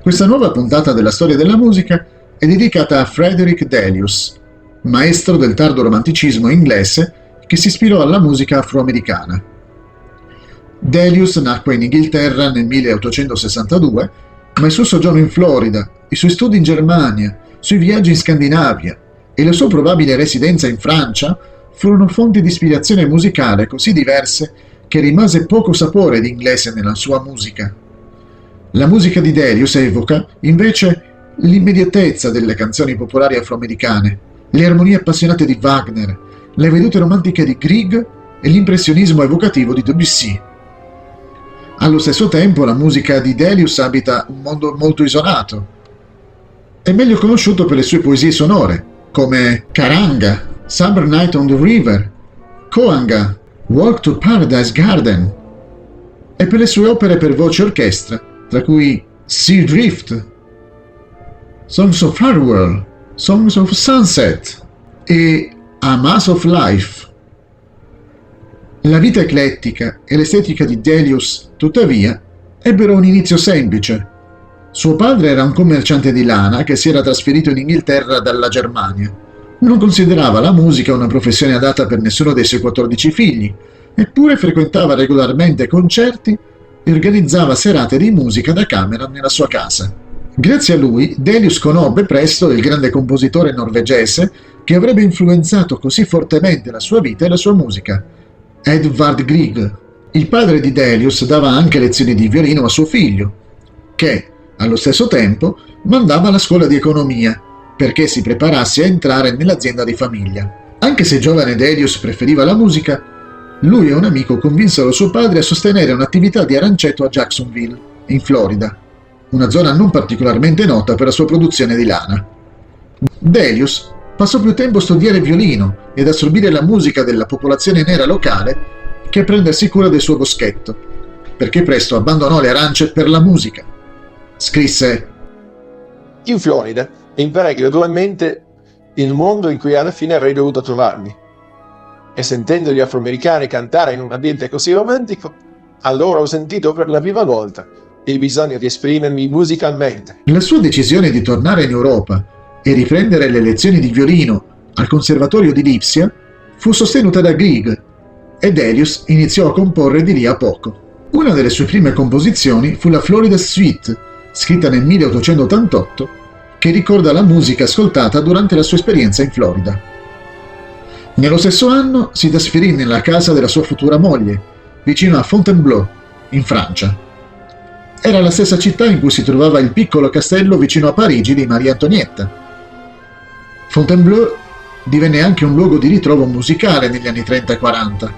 Questa nuova puntata della storia della musica è dedicata a Frederick Delius, maestro del tardo romanticismo inglese che si ispirò alla musica afroamericana. Delius nacque in Inghilterra nel 1862, ma il suo soggiorno in Florida, i suoi studi in Germania, i suoi viaggi in Scandinavia e la sua probabile residenza in Francia furono fonti di ispirazione musicale così diverse che rimase poco sapore di inglese nella sua musica. La musica di Delius evoca, invece, l'immediatezza delle canzoni popolari afroamericane, le armonie appassionate di Wagner, le vedute romantiche di Grieg e l'impressionismo evocativo di Debussy. Allo stesso tempo, la musica di Delius abita un mondo molto isolato. È meglio conosciuto per le sue poesie sonore, come Karanga, Summer Night on the River, Koanga, Walk to Paradise Garden, e per le sue opere per voce e orchestra, tra cui Sea Drift, Songs of Farewell, Songs of Sunset e A Mass of Life. La vita eclettica e l'estetica di Delius, tuttavia, ebbero un inizio semplice. Suo padre era un commerciante di lana che si era trasferito in Inghilterra dalla Germania. Non considerava la musica una professione adatta per nessuno dei suoi 14 figli, eppure frequentava regolarmente concerti e organizzava serate di musica da camera nella sua casa. Grazie a lui, Delius conobbe presto il grande compositore norvegese che avrebbe influenzato così fortemente la sua vita e la sua musica, Edvard Grieg. Il padre di Delius dava anche lezioni di violino a suo figlio, che, allo stesso tempo, mandava alla scuola di economia, perché si preparasse a entrare nell'azienda di famiglia. Anche se il giovane Delius preferiva la musica, lui e un amico convinsero suo padre a sostenere un'attività di arancetto a Jacksonville, in Florida, una zona non particolarmente nota per la sua produzione di lana. Delius passò più tempo a studiare violino ed assorbire la musica della popolazione nera locale che a prendersi cura del suo boschetto, perché presto abbandonò le arance per la musica. Scrisse: in Florida imparai gradualmente il mondo in cui alla fine avrei dovuto trovarmi. E sentendo gli afroamericani cantare in un ambiente così romantico, allora ho sentito per la prima volta il bisogno di esprimermi musicalmente. La sua decisione di tornare in Europa e riprendere le lezioni di violino al Conservatorio di Lipsia fu sostenuta da Grieg, e Delius iniziò a comporre di lì a poco. Una delle sue prime composizioni fu la Florida Suite, scritta nel 1888, che ricorda la musica ascoltata durante la sua esperienza in Florida. Nello stesso anno si trasferì nella casa della sua futura moglie, vicino a Fontainebleau, in Francia. Era la stessa città in cui si trovava il piccolo castello vicino a Parigi di Maria Antonietta. Fontainebleau divenne anche un luogo di ritrovo musicale negli anni 30 e 40,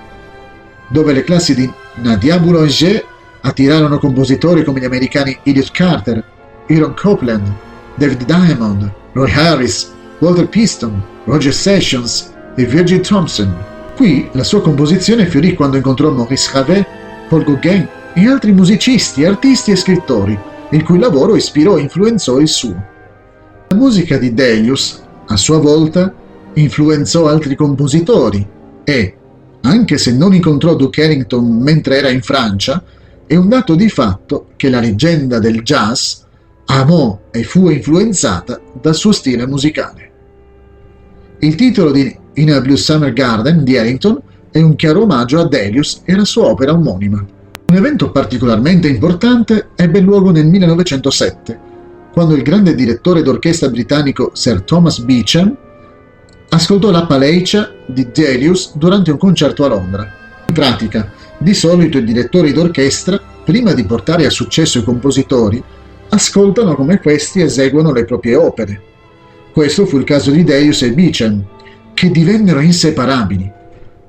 dove le classi di Nadia Boulanger attirarono compositori come gli americani Elliott Carter, Aaron Copland, David Diamond, Roy Harris, Walter Piston, Roger Sessions e Virgil Thompson. Qui la sua composizione fiorì quando incontrò Maurice Ravel, Paul Gauguin e altri musicisti, artisti e scrittori, il cui lavoro ispirò e influenzò il suo. La musica di Delius, a sua volta, influenzò altri compositori e, anche se non incontrò Duke Ellington mentre era in Francia, è un dato di fatto che la leggenda del jazz amò e fu influenzata dal suo stile musicale. Il titolo di In a Blue Summer Garden di Ellington è un chiaro omaggio a Delius e alla sua opera omonima. Un evento particolarmente importante ebbe luogo nel 1907, quando il grande direttore d'orchestra britannico Sir Thomas Beecham ascoltò l'Appalachia di Delius durante un concerto a Londra. In pratica, di solito i direttori d'orchestra, prima di portare a successo i compositori, ascoltano come questi eseguono le proprie opere. Questo fu il caso di Delius e Beecham, che divennero inseparabili.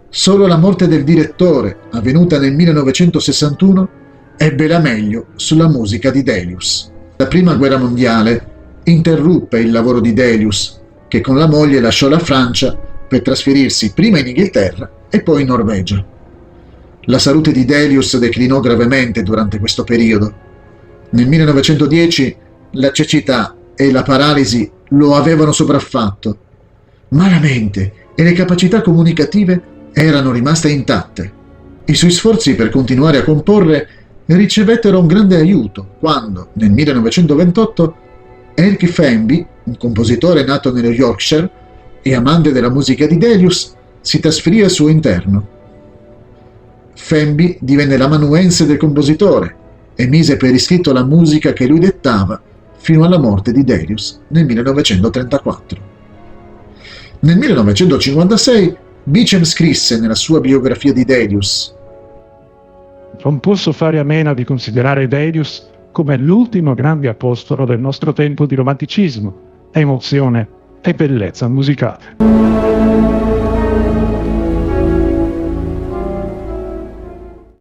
Solo la morte del direttore, avvenuta nel 1961, ebbe la meglio sulla musica di Delius. La Prima Guerra Mondiale interruppe il lavoro di Delius, che con la moglie lasciò la Francia per trasferirsi prima in Inghilterra e poi in Norvegia. La salute di Delius declinò gravemente durante questo periodo. Nel 1910 la cecità e la paralisi lo avevano sopraffatto, ma la mente e le capacità comunicative erano rimaste intatte. I suoi sforzi per continuare a comporre ricevettero un grande aiuto quando, nel 1928, Eric Femby, un compositore nato nello Yorkshire e amante della musica di Delius, si trasferì al suo interno. Femby divenne l'amanuense del compositore e mise per iscritto la musica che lui dettava fino alla morte di Delius nel 1934. Nel 1956 Beecham scrisse nella sua biografia di Delius: «Non posso fare a meno di considerare Delius come l'ultimo grande apostolo del nostro tempo di romanticismo, emozione e bellezza musicale».